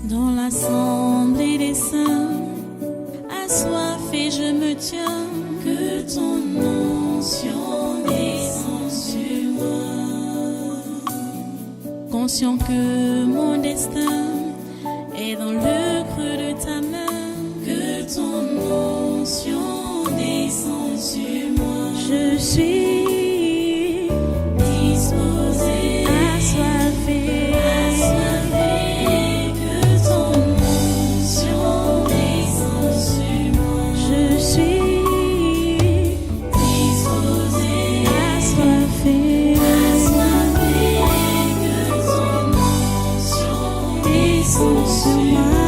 Dans l'assemblée des saints, assoiffé je me tiens, que ton onction descende sur moi. Conscient que mon destin est dans le creux de ta main, que ton onction descende sur moi. Je suis disposé, assoiffé, que ton onction descende sur moi. Je suis disposé, assoiffé, que ton onction descende sur moi.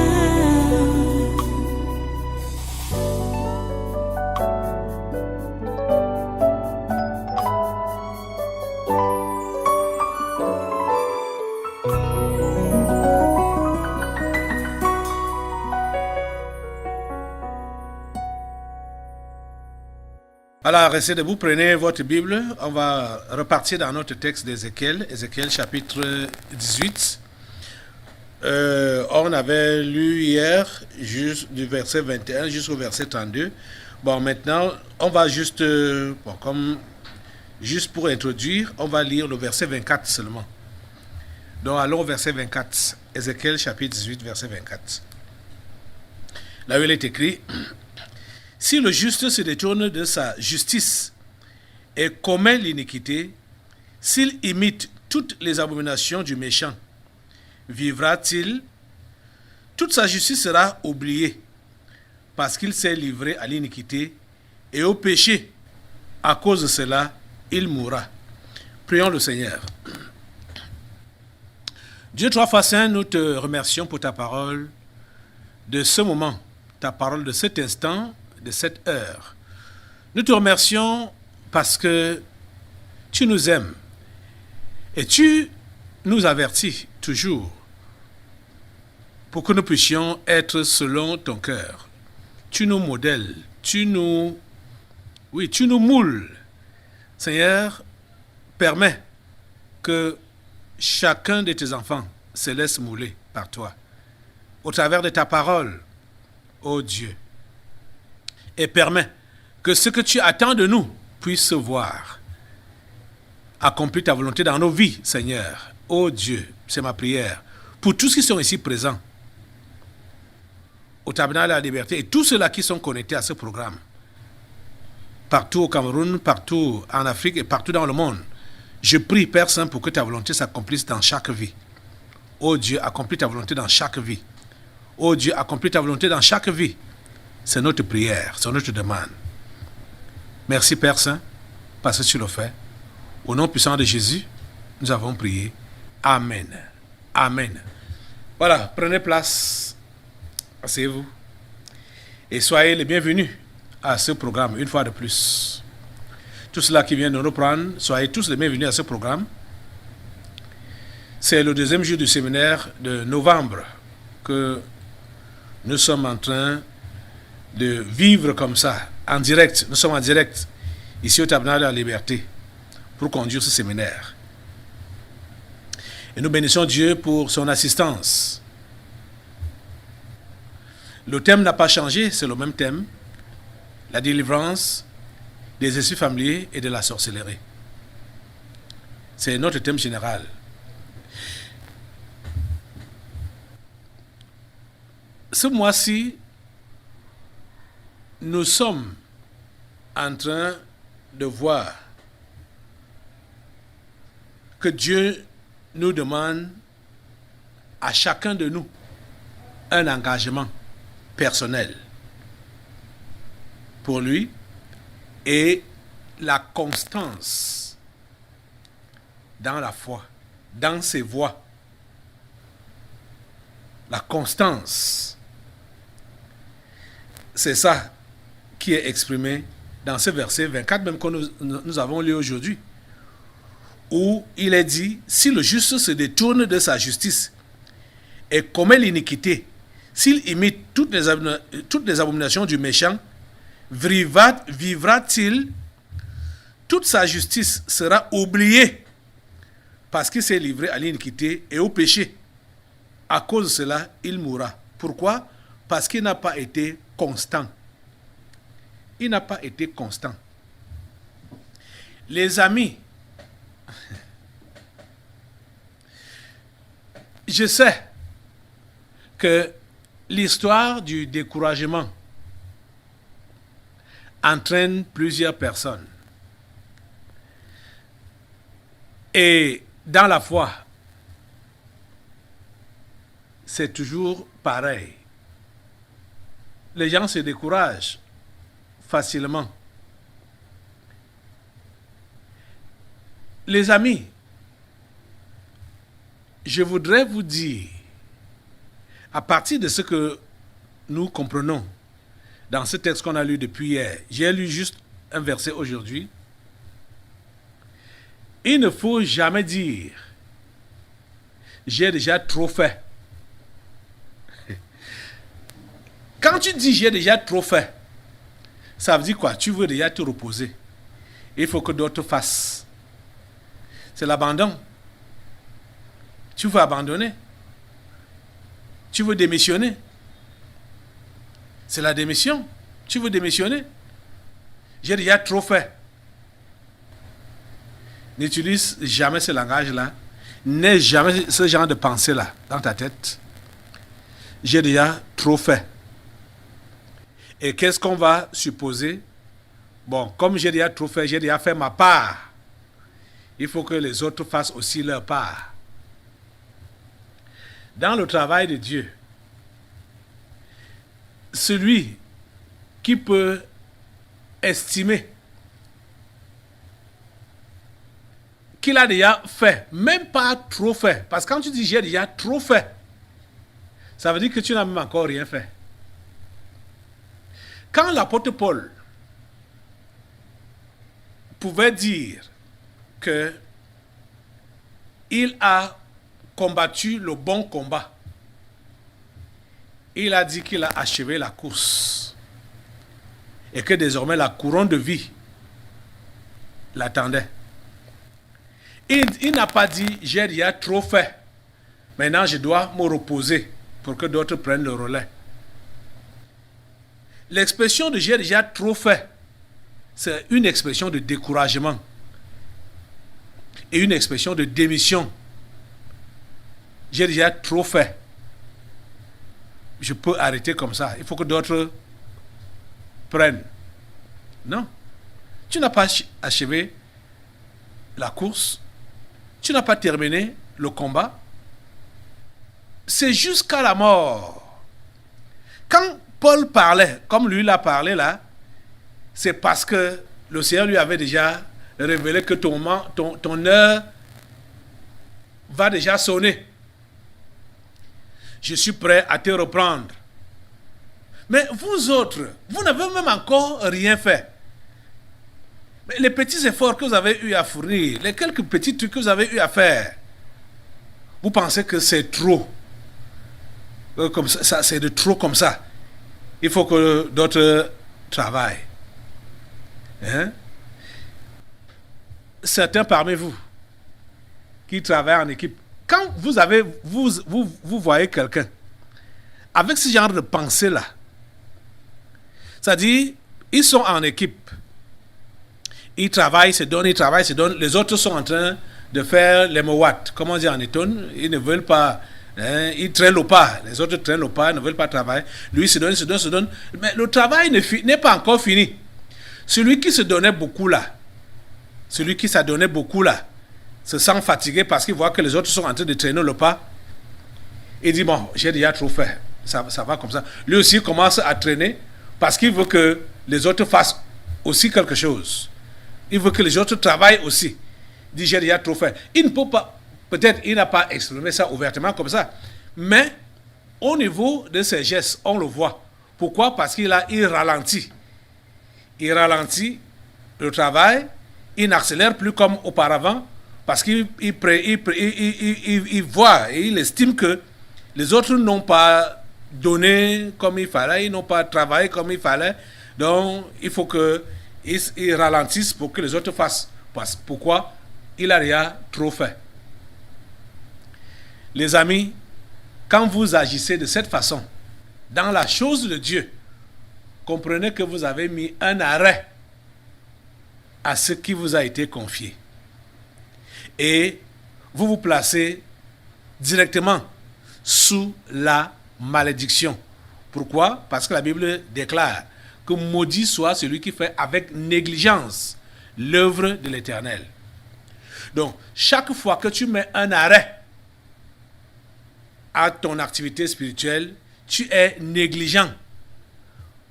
Alors, restez debout, prenez votre Bible. On va repartir dans notre texte d'Ézéchiel, Ézéchiel chapitre 18. On avait lu hier du verset 21 jusqu'au verset 32. Bon, maintenant, on va juste pour introduire, on va lire le verset 24 seulement. Donc, allons au verset 24. Ézéchiel chapitre 18, verset 24. Là où il est écrit... Si le juste se détourne de sa justice et commet l'iniquité, s'il imite toutes les abominations du méchant, vivra-t-il? Toute sa justice sera oubliée, parce qu'il s'est livré à l'iniquité et au péché. À cause de cela, il mourra. Prions le Seigneur. Dieu trois fois saint, nous te remercions pour ta parole de ce moment, ta parole de cet instant, de cette heure. Nous te remercions parce que tu nous aimes et tu nous avertis toujours pour que nous puissions être selon ton cœur. Tu nous modèles, tu nous moules. Seigneur, permets que chacun de tes enfants se laisse mouler par toi au travers de ta parole, ô Dieu. Et permets que ce que tu attends de nous puisse se voir. Accomplis ta volonté dans nos vies, Seigneur. Ô Dieu, c'est ma prière. Pour tous qui sont ici présents, au Tabernacle de la Liberté, et tous ceux-là qui sont connectés à ce programme, partout au Cameroun, partout en Afrique et partout dans le monde, je prie, Père Saint, pour que ta volonté s'accomplisse dans chaque vie. Ô Dieu, accomplis ta volonté dans chaque vie. Ô Dieu, accomplis ta volonté dans chaque vie. C'est notre prière, c'est notre demande. Merci Père Saint, parce que tu le fais. Au nom puissant de Jésus, nous avons prié. Amen. Amen. Voilà, prenez place. Asseyez-vous. Et soyez les bienvenus à ce programme, une fois de plus. Tous ceux-là qui viennent de nous prendre, soyez tous les bienvenus à ce programme. C'est le deuxième jour du séminaire de novembre que nous sommes en train de vivre comme ça, en direct. Nous sommes en direct, ici au Tabernacle de la Liberté, pour conduire ce séminaire. Et nous bénissons Dieu pour son assistance. Le thème n'a pas changé, c'est le même thème. La délivrance des esprits familiers et de la sorcellerie. C'est notre thème général. Ce mois-ci, nous sommes en train de voir que Dieu nous demande à chacun de nous un engagement personnel pour lui et la constance dans la foi, dans ses voies. La constance, c'est ça qui est exprimé dans ce verset 24, même que nous avons lu aujourd'hui, où il est dit, si le juste se détourne de sa justice et commet l'iniquité, s'il imite toutes les abominations du méchant, vivra-t-il? Toute sa justice sera oubliée parce qu'il s'est livré à l'iniquité et au péché. à cause de cela, il mourra. Pourquoi? Parce qu'il n'a pas été constant. Il n'a pas été constant. Les amis, je sais que l'histoire du découragement entraîne plusieurs personnes. Et dans la foi, c'est toujours pareil. Les gens se découragent facilement. Les amis, je voudrais vous dire, à partir de ce que nous comprenons dans ce texte qu'on a lu depuis hier, j'ai lu juste un verset aujourd'hui, il ne faut jamais dire « j'ai déjà trop fait ». Quand tu dis « j'ai déjà trop fait », ça veut dire quoi? Tu veux déjà te reposer. Il faut que d'autres fassent. C'est l'abandon. Tu veux abandonner. Tu veux démissionner. C'est la démission. Tu veux démissionner. J'ai déjà trop fait. N'utilise jamais ce langage-là. N'aie jamais ce genre de pensée-là dans ta tête. J'ai déjà trop fait. Et qu'est-ce qu'on va supposer? Bon, comme j'ai déjà trop fait, j'ai déjà fait ma part. Il faut que les autres fassent aussi leur part. Dans le travail de Dieu, celui qui peut estimer qu'il a déjà fait, même pas trop fait, parce que quand tu dis j'ai déjà trop fait, ça veut dire que tu n'as même encore rien fait. Quand l'apôtre Paul pouvait dire que il a combattu le bon combat, il a dit qu'il a achevé la course et que désormais la couronne de vie l'attendait. Il n'a pas dit j'ai déjà trop fait, maintenant je dois me reposer pour que d'autres prennent le relais. L'expression de j'ai déjà trop fait, c'est une expression de découragement et une expression de démission. J'ai déjà trop fait. Je peux arrêter comme ça. Il faut que d'autres prennent. Non. Tu n'as pas achevé la course. Tu n'as pas terminé le combat. C'est jusqu'à la mort. Quand Paul parlait, comme lui l'a parlé là, c'est parce que le Seigneur lui avait déjà révélé que ton heure va déjà sonner. Je suis prêt à te reprendre. Mais vous autres, vous n'avez même encore rien fait. Mais les petits efforts que vous avez eu à fournir, les quelques petits trucs que vous avez eu à faire, vous pensez que c'est trop. Comme ça, c'est de trop comme ça. Il faut que d'autres travaillent. Hein? Certains parmi vous qui travaillent en équipe, quand vous voyez quelqu'un avec ce genre de pensée-là, c'est-à-dire, ils sont en équipe, ils travaillent, se donnent, les autres sont en train de faire les mowat, comment on dit en étonne, ils ne veulent pas, hein, ils traînent le pas, les autres traînent le pas, ne veulent pas travailler, lui se donne, mais le travail n'est pas encore fini. Celui qui se donnait beaucoup là, se sent fatigué parce qu'il voit que les autres sont en train de traîner le pas. Il dit, bon, j'ai déjà trop fait. Ça va comme ça. Lui aussi commence à traîner parce qu'il veut que les autres fassent aussi quelque chose. Il veut que les autres travaillent aussi. Il dit, j'ai déjà trop fait. Il ne peut pas, peut-être il n'a pas exprimé ça ouvertement comme ça. Mais au niveau de ses gestes, on le voit. Pourquoi? Parce qu'il ralentit. Il ralentit le travail. Il n'accélère plus comme auparavant. Parce qu'il voit et il estime que les autres n'ont pas donné comme il fallait, ils n'ont pas travaillé comme il fallait. Donc, il faut qu'ils ralentissent pour que les autres fassent. Pourquoi? Il a déjà trop fait. Les amis, quand vous agissez de cette façon, dans la chose de Dieu, comprenez que vous avez mis un arrêt à ce qui vous a été confié. Et vous vous placez directement sous la malédiction. Pourquoi? Parce que la Bible déclare que maudit soit celui qui fait avec négligence l'œuvre de l'Éternel. Donc, chaque fois que tu mets un arrêt à ton activité spirituelle, tu es négligent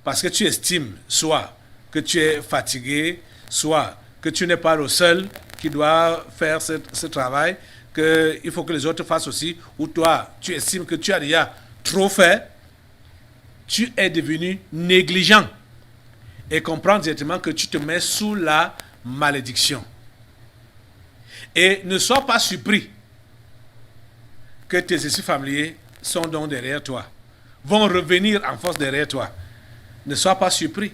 parce que tu estimes soit que tu es fatigué, soit que tu n'es pas le seul qui doit faire ce travail, qu'il faut que les autres fassent aussi, ou toi, tu estimes que tu as déjà trop fait, tu es devenu négligent et comprends directement que tu te mets sous la malédiction. Et ne sois pas surpris que tes esprits familiers sont donc derrière toi, vont revenir en force derrière toi. Ne sois pas surpris.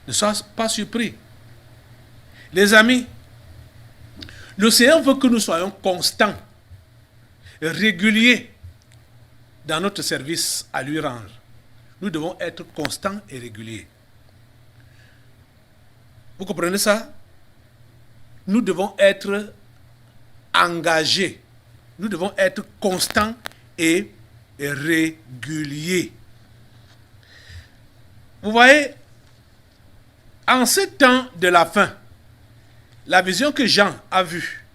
Ne sois pas surpris. Les amis, le Seigneur veut que nous soyons constants, réguliers dans notre service à lui rendre. Nous devons être constants et réguliers. Vous comprenez ça? Nous devons être engagés. Nous devons être constants et réguliers. Vous voyez, en ce temps de la fin, la vision que Jean a vue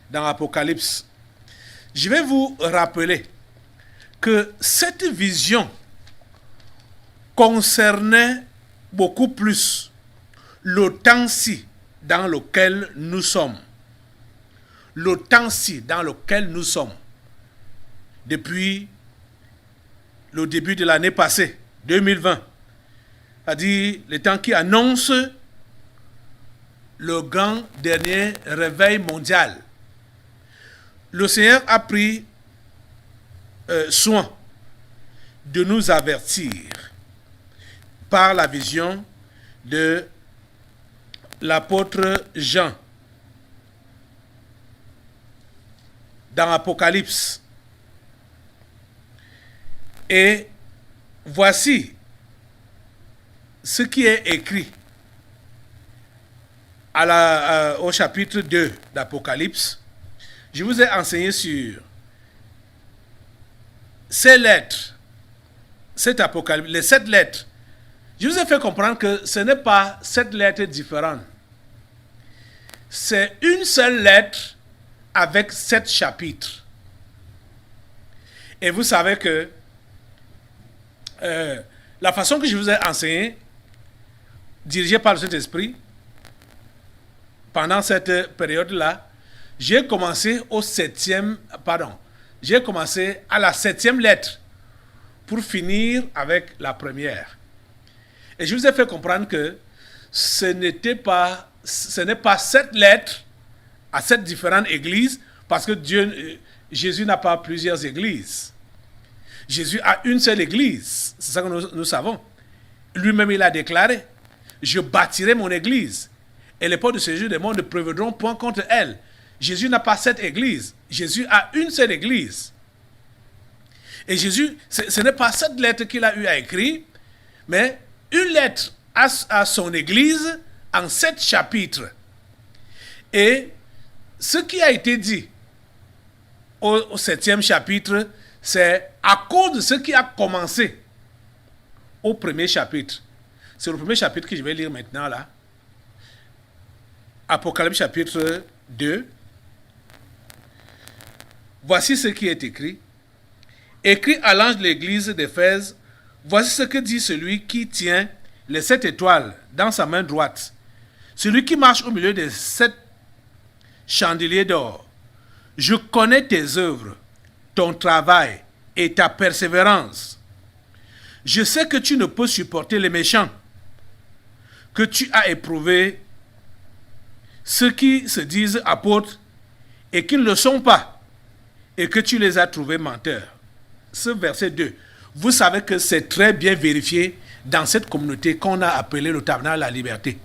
dans l'Apocalypse, je vais vous rappeler que cette vision concernait beaucoup plus le temps-ci dans lequel nous sommes. Le temps-ci dans lequel nous sommes. Depuis le début de l'année passée, 2020, c'est-à-dire le temps qui annonce le grand dernier réveil mondial. Le Seigneur a pris soin de nous avertir par la vision de l'apôtre Jean dans l'Apocalypse. Et voici ce qui est écrit au chapitre 2 d'Apocalypse. Je vous ai enseigné sur ces lettres, cet Apocalypse, les 7 lettres. Je vous ai fait comprendre que ce n'est pas 7 lettres différentes. C'est une seule lettre avec 7 chapitres. Et vous savez que la façon que je vous ai enseigné, dirigé par le Saint-Esprit, pendant cette période-là, j'ai commencé j'ai commencé à la 7e lettre pour finir avec la première. Et je vous ai fait comprendre que ce n'est pas 7 lettres à 7 différentes églises, parce que Jésus n'a pas plusieurs églises. Jésus a une seule église, c'est ça que nous savons. Lui-même, il a déclaré, je bâtirai mon église, et les portes de ce jour des mondes ne prévaudront point contre elle. Jésus n'a pas 7 églises. Jésus a une seule église. Et Jésus, ce n'est pas 7 lettres qu'il a eu à écrire, mais une lettre à son église en 7 chapitres. Et ce qui a été dit au 7e chapitre, c'est à cause de ce qui a commencé au premier chapitre. C'est le premier chapitre que je vais lire maintenant là. Apocalypse chapitre 2. Voici ce qui est écrit. Écrit à l'ange de l'église d'Éphèse, voici ce que dit celui qui tient les 7 étoiles dans sa main droite. Celui qui marche au milieu des 7 chandeliers d'or. Je connais tes œuvres, ton travail et ta persévérance. Je sais que tu ne peux supporter les méchants, que tu as éprouvé ceux qui se disent apôtres et qui ne le sont pas, et que tu les as trouvés menteurs. Ce verset 2, vous savez que c'est très bien vérifié dans cette communauté qu'on a appelée le tabernacle de la liberté.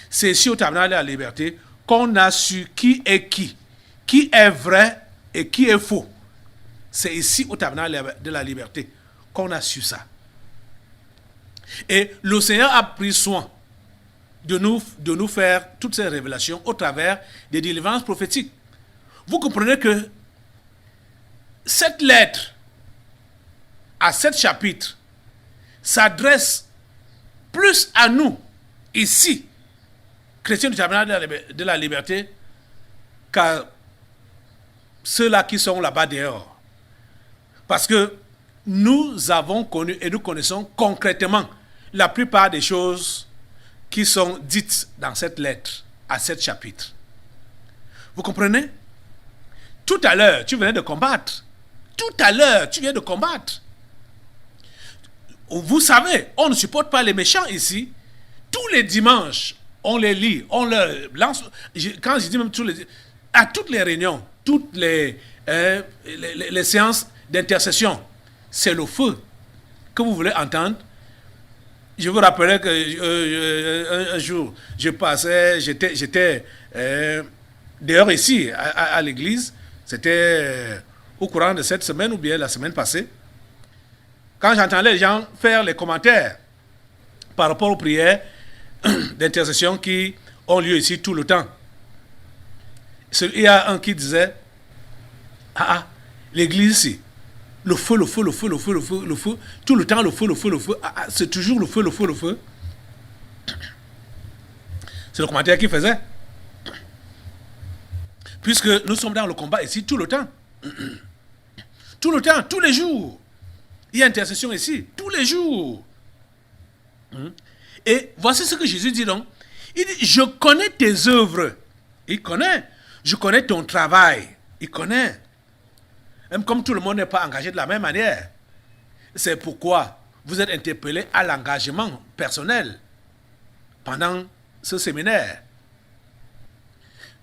C'est ici au tabernacle de la liberté qu'on a su qui est vrai et qui est faux. C'est ici au tabernacle de la liberté qu'on a su ça. Et le Seigneur a pris soin de nous faire toutes ces révélations au travers des délivrances prophétiques. Vous comprenez que cette lettre à 7 chapitres s'adresse plus à nous, ici, chrétiens du tabernacle de la liberté, qu'à ceux-là qui sont là-bas dehors. Parce que nous avons connu et nous connaissons concrètement la plupart des choses qui sont dites dans cette lettre à 7 chapitres. Vous comprenez? Tout à l'heure, tu venais de combattre. Tout à l'heure, tu viens de combattre. Vous savez, on ne supporte pas les méchants ici. Tous les dimanches, on les lit, on leur lance. Quand je dis même à toutes les réunions, toutes les séances d'intercession, c'est le feu que vous voulez entendre. Je vous rappelais que un jour, j'étais dehors ici, à l'église. C'était au courant de cette semaine ou bien la semaine passée. Quand j'entendais les gens faire les commentaires par rapport aux prières d'intercession qui ont lieu ici tout le temps. Il y a un qui disait, l'église ici, le feu, tout le temps le feu, c'est toujours le feu. C'est le commentaire qu'il faisait. Puisque nous sommes dans le combat ici tout le temps. Tout le temps, tous les jours. Il y a intercession ici, tous les jours. Et voici ce que Jésus dit donc. Il dit, je connais tes œuvres. Il connaît. Je connais ton travail. Il connaît. Même comme tout le monde n'est pas engagé de la même manière. C'est pourquoi vous êtes interpellés à l'engagement personnel pendant ce séminaire.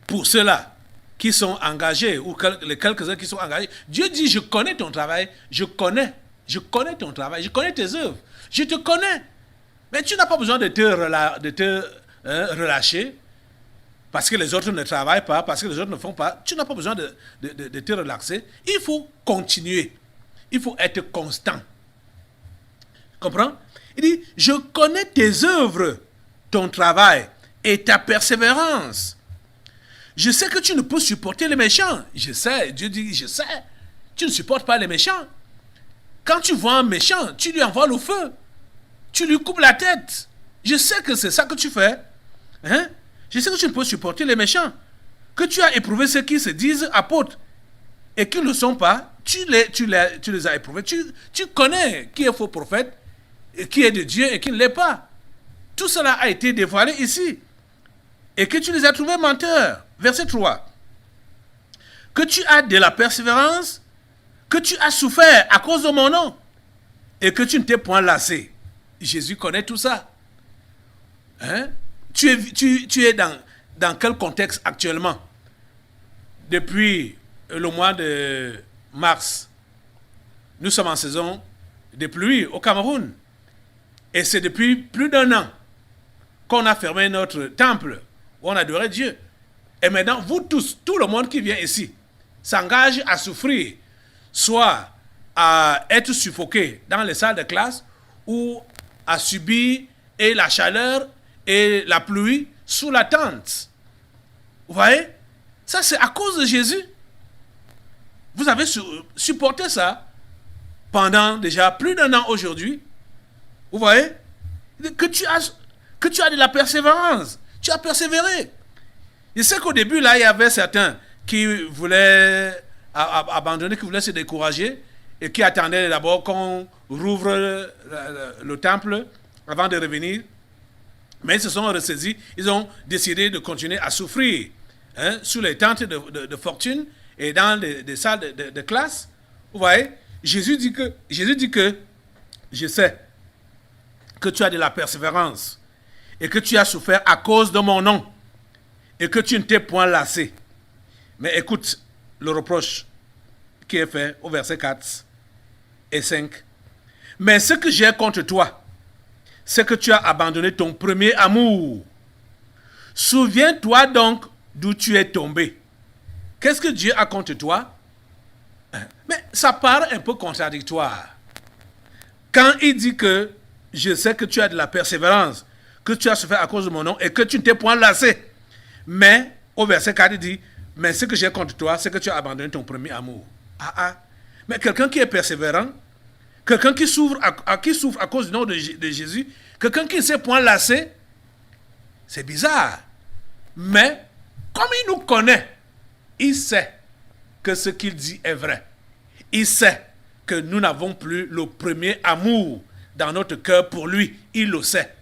Pour ceux-là qui sont engagés, ou les quelques-uns qui sont engagés, Dieu dit, je connais ton travail, je connais ton travail, je connais tes œuvres, je te connais. Mais tu n'as pas besoin de te relâcher parce que les autres ne travaillent pas, parce que les autres ne font pas. Tu n'as pas besoin de te relaxer. Il faut continuer. Il faut être constant. Comprends? Il dit, je connais tes œuvres, ton travail et ta persévérance. Je sais que tu ne peux supporter les méchants. Je sais, Dieu dit, je sais. Tu ne supportes pas les méchants. Quand tu vois un méchant, tu lui envoies le feu. Tu lui coupes la tête. Je sais que c'est ça que tu fais. Hein? Je sais que tu ne peux supporter les méchants. Que tu as éprouvé ceux qui se disent apôtres et qui ne le sont pas. Tu les as éprouvés. Tu connais qui est faux prophète, et qui est de Dieu et qui ne l'est pas. Tout cela a été dévoilé ici. Et que tu les as trouvés menteurs. Verset 3. Que tu as de la persévérance, que tu as souffert à cause de mon nom, et que tu ne t'es point lassé. Jésus connaît tout ça. Hein? Tu es dans quel contexte actuellement? Depuis le mois de mars, nous sommes en saison de pluie au Cameroun. Et c'est depuis plus d'1 an qu'on a fermé notre temple où on adorait Dieu. Et maintenant, vous tous, tout le monde qui vient ici, s'engage à souffrir, soit à être suffoqué dans les salles de classe ou à subir et la chaleur et la pluie sous la tente. Vous voyez? Ça, c'est à cause de Jésus. Vous avez supporté ça pendant déjà plus d'1 an aujourd'hui. Vous voyez? Que tu as de la persévérance. Tu as persévéré. Je sais qu'au début, là, il y avait certains qui voulaient abandonner, qui voulaient se décourager et qui attendaient d'abord qu'on rouvre le temple avant de revenir. Mais ils se sont ressaisis. Ils ont décidé de continuer à souffrir sous les tentes de fortune et dans des salles de classe. Vous voyez? Jésus dit que je sais que tu as de la persévérance et que tu as souffert à cause de mon nom et que tu ne t'es point lassé. Mais écoute le reproche qui est fait au verset 4 et 5. Mais ce que j'ai contre toi, c'est que tu as abandonné ton premier amour. Souviens-toi donc d'où tu es tombé. Qu'est-ce que Dieu a contre toi? Mais ça paraît un peu contradictoire. Quand il dit que je sais que tu as de la persévérance, que tu as souffert à cause de mon nom et que tu ne t'es point lassé. Mais au verset 4, il dit, mais ce que j'ai contre toi, c'est que tu as abandonné ton premier amour. Mais quelqu'un qui est persévérant, quelqu'un qui souffre à cause du nom de Jésus, quelqu'un qui ne s'est point lassé, c'est bizarre. Mais comme il nous connaît, il sait que ce qu'il dit est vrai. Il sait que nous n'avons plus le premier amour dans notre cœur pour lui. Il le sait.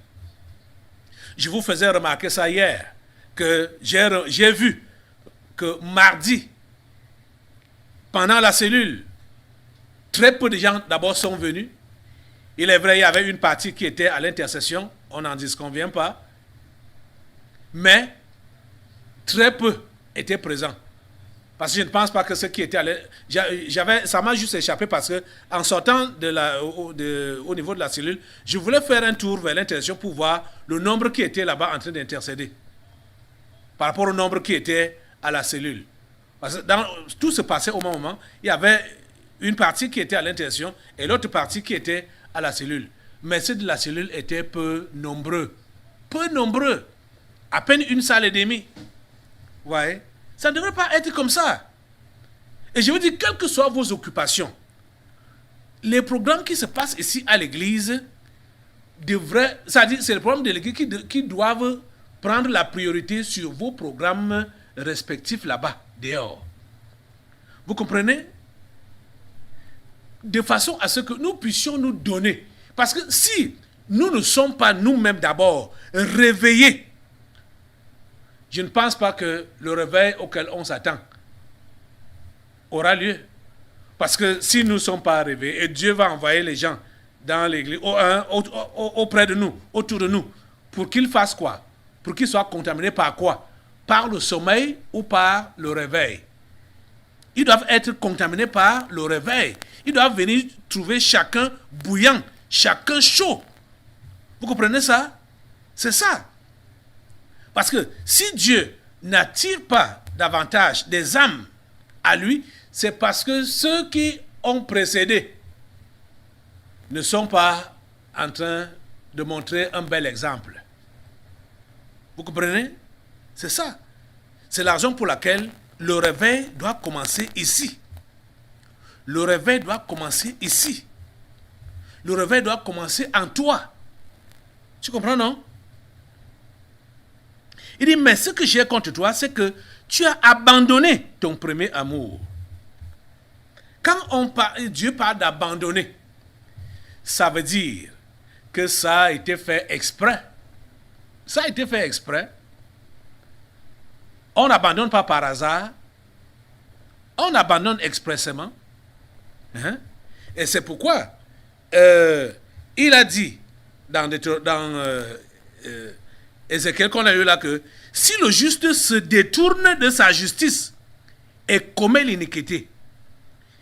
Je vous faisais remarquer ça hier, que j'ai vu que mardi, pendant la cellule, très peu de gens d'abord sont venus. Il est vrai, il y avait une partie qui était à l'intercession, on n'en disconvient pas, mais très peu étaient présents. Parce que je ne pense pas que ceux qui étaient ça m'a juste échappé parce que en sortant au niveau de la cellule, je voulais faire un tour vers l'intercession pour voir le nombre qui était là-bas en train d'intercéder par rapport au nombre qui était à la cellule. Parce que tout se passait au même moment. Il y avait une partie qui était à l'intercession et l'autre partie qui était à la cellule. Mais ceux de la cellule étaient peu nombreux. Peu nombreux. À peine une salle et demie. Vous voyez? Ça ne devrait pas être comme ça. Et je vous dis, quelles que soient vos occupations, les programmes qui se passent ici à l'église devraient, c'est-à-dire c'est le programme de l'église qui doivent prendre la priorité sur vos programmes respectifs là-bas, dehors. Vous comprenez? De façon à ce que nous puissions nous donner. Parce que si nous ne sommes pas nous-mêmes d'abord réveillés, je ne pense pas que le réveil auquel on s'attend aura lieu. Parce que si nous ne sommes pas réveillés, et Dieu va envoyer les gens dans l'église, auprès de nous, autour de nous, pour qu'ils fassent quoi? Pour qu'ils soient contaminés par quoi? Par le sommeil ou par le réveil? Ils doivent être contaminés par le réveil. Ils doivent venir trouver chacun bouillant, chacun chaud. Vous comprenez ça? C'est ça. Parce que si Dieu n'attire pas davantage des âmes à lui, c'est parce que ceux qui ont précédé ne sont pas en train de montrer un bel exemple. Vous comprenez? C'est ça. C'est la raison pour laquelle le réveil doit commencer ici. Le réveil doit commencer ici. Le réveil doit commencer en toi. Tu comprends, non? Il dit, mais ce que j'ai contre toi, c'est que tu as abandonné ton premier amour. Quand Dieu parle d'abandonner, ça veut dire que ça a été fait exprès. Ça a été fait exprès. On n'abandonne pas par hasard. On abandonne expressément. Et c'est pourquoi il a dit dans Ézéchiel qu'on a eu là que si le juste se détourne de sa justice et commet l'iniquité,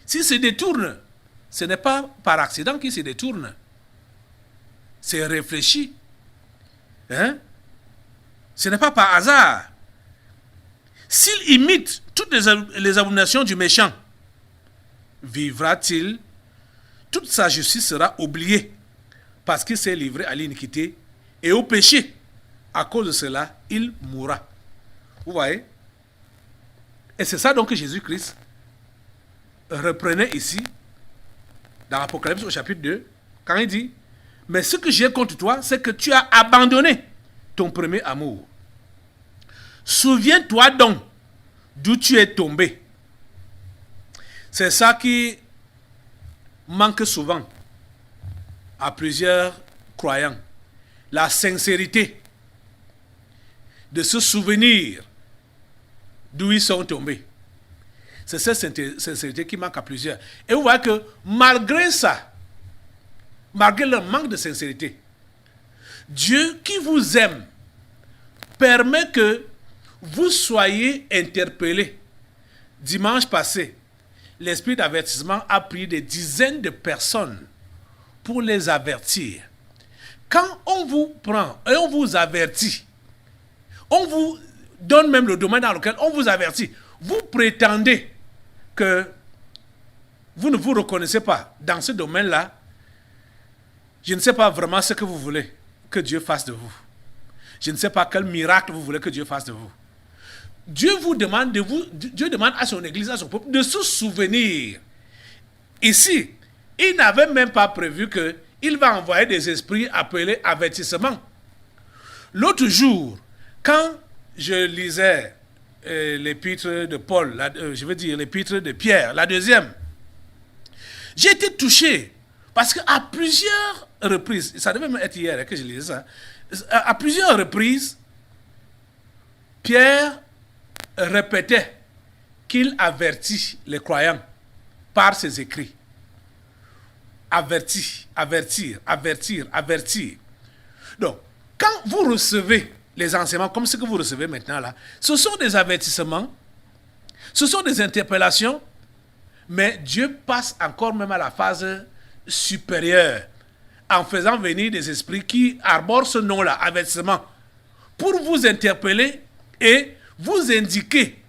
s'il se détourne, ce n'est pas par accident qu'il se détourne. C'est réfléchi. Ce n'est pas par hasard. S'il imite toutes les abominations du méchant, vivra-t-il? Toute sa justice sera oubliée parce qu'il s'est livré à l'iniquité et au péché. À cause de cela, il mourra. Vous voyez? Et c'est ça donc que Jésus-Christ reprenait ici, dans l'Apocalypse au chapitre 2, quand il dit, mais ce que j'ai contre toi, c'est que tu as abandonné ton premier amour. Souviens-toi donc d'où tu es tombé. C'est ça qui manque souvent à plusieurs croyants. La sincérité de se souvenir d'où ils sont tombés. C'est cette sincérité qui manque à plusieurs. Et vous voyez que malgré ça, malgré le manque de sincérité, Dieu qui vous aime permet que vous soyez interpellés. Dimanche passé, l'esprit d'avertissement a pris des dizaines de personnes pour les avertir. Quand on vous prend et on vous avertit, on vous donne même le domaine dans lequel on vous avertit, vous prétendez que vous ne vous reconnaissez pas dans ce domaine-là, je ne sais pas vraiment ce que vous voulez que Dieu fasse de vous. Je ne sais pas quel miracle vous voulez que Dieu fasse de vous. Dieu demande à son Église, à son peuple, de se souvenir. Ici, il n'avait même pas prévu qu'il va envoyer des esprits appelés avertissement. L'autre jour, quand je lisais l'épître de Paul, l'épître de Pierre, la deuxième, j'ai été touché parce qu'à plusieurs reprises, ça devait même être hier que je lisais ça, à plusieurs reprises, Pierre répétait qu'il avertit les croyants par ses écrits. Avertir, avertir, avertir, avertir. Donc, quand vous recevez les enseignements comme ce que vous recevez maintenant là, ce sont des avertissements, ce sont des interpellations, mais Dieu passe encore même à la phase supérieure en faisant venir des esprits qui arborent ce nom-là, avertissement, pour vous interpeller et vous indiquer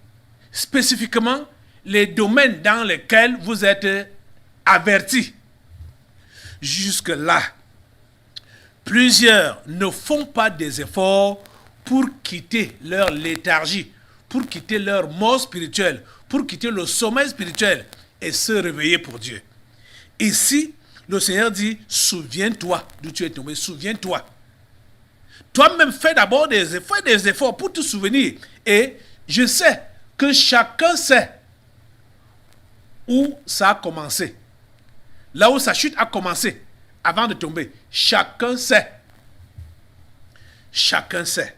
spécifiquement les domaines dans lesquels vous êtes avertis. Jusque-là, plusieurs ne font pas des efforts pour quitter leur léthargie, pour quitter leur mort spirituelle, pour quitter le sommeil spirituel et se réveiller pour Dieu. Ici, le Seigneur dit, souviens-toi d'où tu es tombé, souviens-toi. Toi-même, fais d'abord des efforts pour te souvenir. Et je sais que chacun sait où ça a commencé. Là où sa chute a commencé, avant de tomber. Chacun sait. Chacun sait.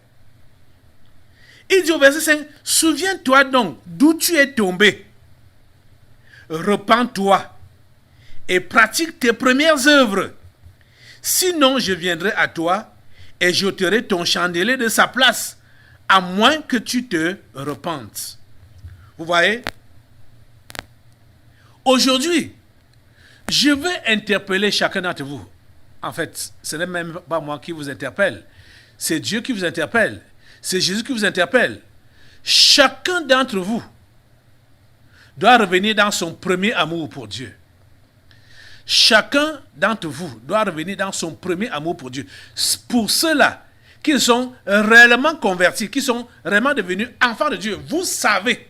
Il dit au verset 5, souviens-toi donc d'où tu es tombé. Repens-toi et pratique tes premières œuvres. Sinon, je viendrai à toi et j'ôterai ton chandelier de sa place, à moins que tu te repentes. Vous voyez? Aujourd'hui, je vais interpeller chacun d'entre vous. En fait, ce n'est même pas moi qui vous interpelle. C'est Dieu qui vous interpelle. C'est Jésus qui vous interpelle. Chacun d'entre vous doit revenir dans son premier amour pour Dieu. Chacun d'entre vous doit revenir dans son premier amour pour Dieu. Pour ceux-là qui sont réellement convertis, qui sont réellement devenus enfants de Dieu, vous savez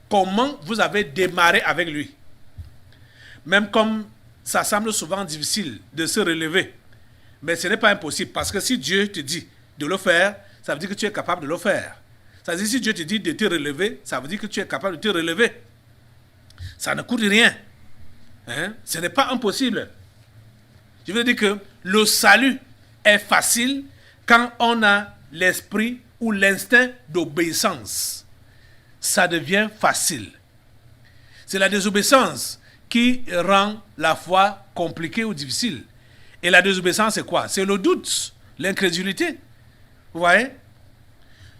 comment vous avez démarré avec lui. Même comme ça semble souvent difficile de se relever. Mais ce n'est pas impossible, parce que si Dieu te dit de le faire, ça veut dire que tu es capable de le faire. Ça veut dire que si Dieu te dit de te relever, ça veut dire que tu es capable de te relever. Ça ne coûte rien. Hein? Ce n'est pas impossible. Je veux dire que le salut est facile quand on a l'esprit ou l'instinct d'obéissance. Ça devient facile. C'est la désobéissance qui rend la foi compliquée ou difficile. Et la désobéissance, c'est quoi? C'est le doute, l'incrédulité. Vous voyez?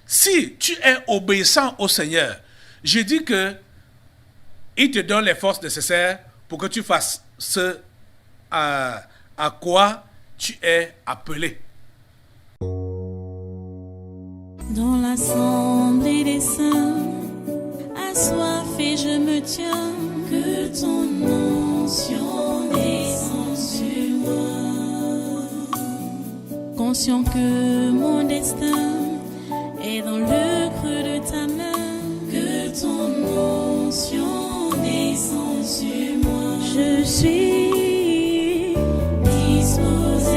Si tu es obéissant au Seigneur, je dis que il te donne les forces nécessaires pour que tu fasses ce à quoi tu es appelé. Dans l'assemblée des saints, assoiffé je me tiens, que ton onction descende sur moi. Conscient que mon destin est dans le creux de ta main, que ton onction descende sur moi. Je suis disposé